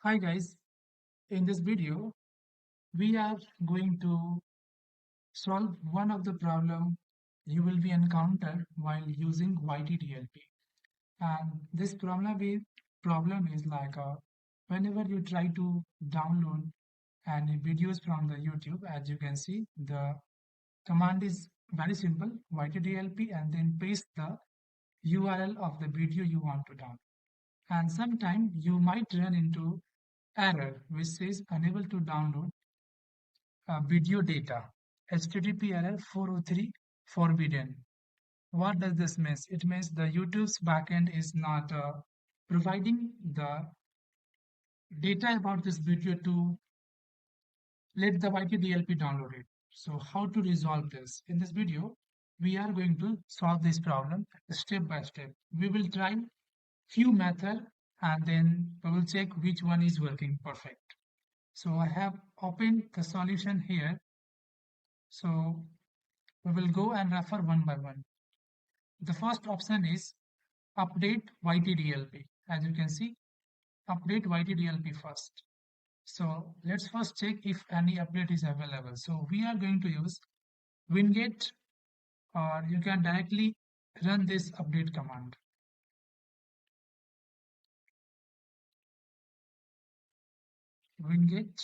Hi guys, in this video we are going to solve one of the problem you will be encountered while using yt-dlp. And this problem is like whenever you try to download any videos from the YouTube, as you can see, the command is very simple, yt-dlp, and then paste the URL of the video you want to download. And sometimes you might run into error which says unable to download video data. HTTP error 403 forbidden. What does this mean? It means the YouTube's backend is not providing the data about this video to let the yt-dlp download it. So how to resolve this? In this video, we are going to solve this problem step by step. We will try few methods and then we will check which one is working perfect. So I have opened the solution here. So we will go and refer one by one. The first option is update yt-dlp. As you can see, update yt-dlp first. So let's first check if any update is available. So we are going to use winget, or you can directly run this update command. Winget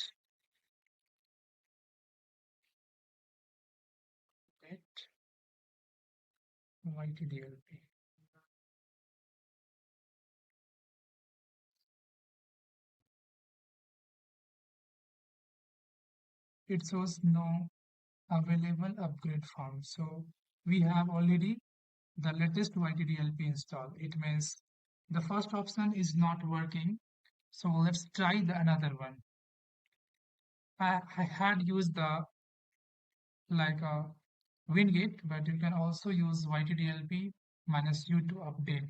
update yt-dlp. It shows no available upgrade form. So we have already the latest yt-dlp installed. It means the first option is not working. So let's try the another one. I had used the like a winget, but you can also use yt-dlp minus u to update.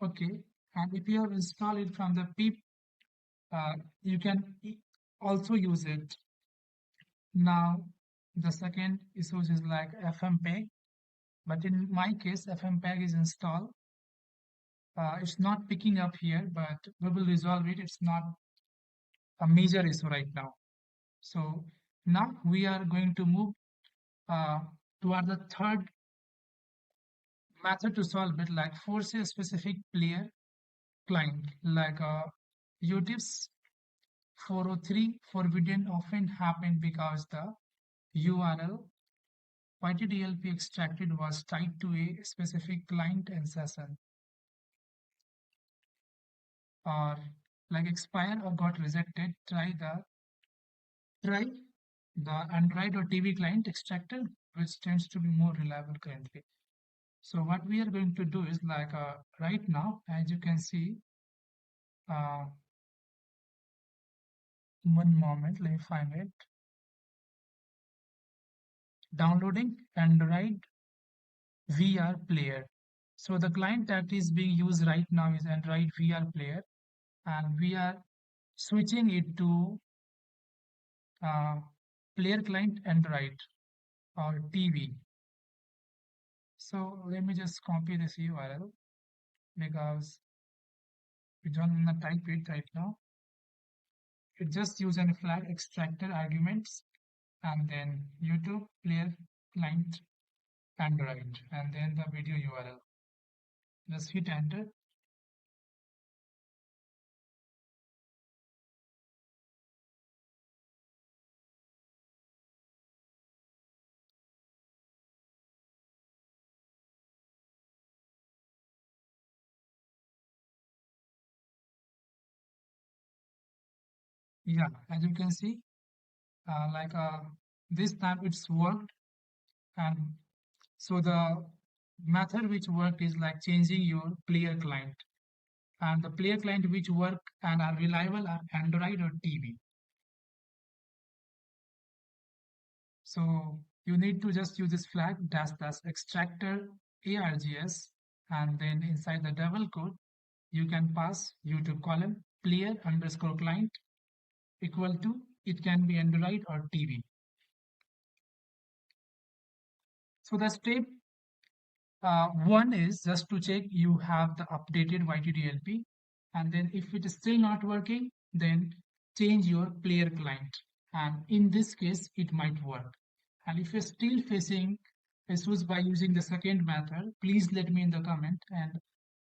Okay, and if you have installed it from the pip, you can also use it. Now the second issues is like ffmpeg, but in my case ffmpeg is installed. It's not picking up here, but we will resolve it. It's not a major issue right now. So now we are going to move uh, toward the third method to solve it, like force a specific player client, like YouTube's 403 forbidden often happen because the URL yt-dlp extracted was tied to a specific client and session, or like expire or got rejected. Try the Android or TV client extractor, which tends to be more reliable currently. So what we are going to do is like right now, as you can see, uh, one moment, let me find it. Downloading Android VR player. So the client that is being used right now is Android VR player, and we are switching it to uh, player client Android or TV. So let me just copy this URL because we don't want to type it right now. It just use a flag extractor arguments and then YouTube player client Android and then the video URL. Just hit enter. Yeah, as you can see, like this time it's worked, and so the method which worked is like changing your player client, and the player client which work and are reliable are Android or TV. So you need to just use this flag dash dash extractor-args, and then inside the double quote you can pass YouTube column player underscore client equal to, it can be Android or TV. So the step one is just to check you have the updated yt-dlp, And then if it is still not working, then change your player client. And in this case, it might work. And if you're still facing issues by using the second method, please let me in the comment and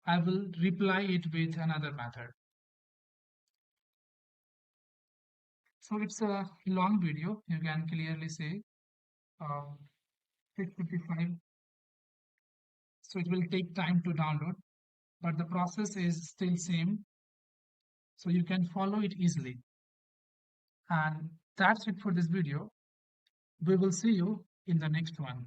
I will reply it with another method. So it's a long video. You can clearly say 655. So it will take time to download, but the process is still same. So you can follow it easily. And that's it for this video. We will see you in the next one.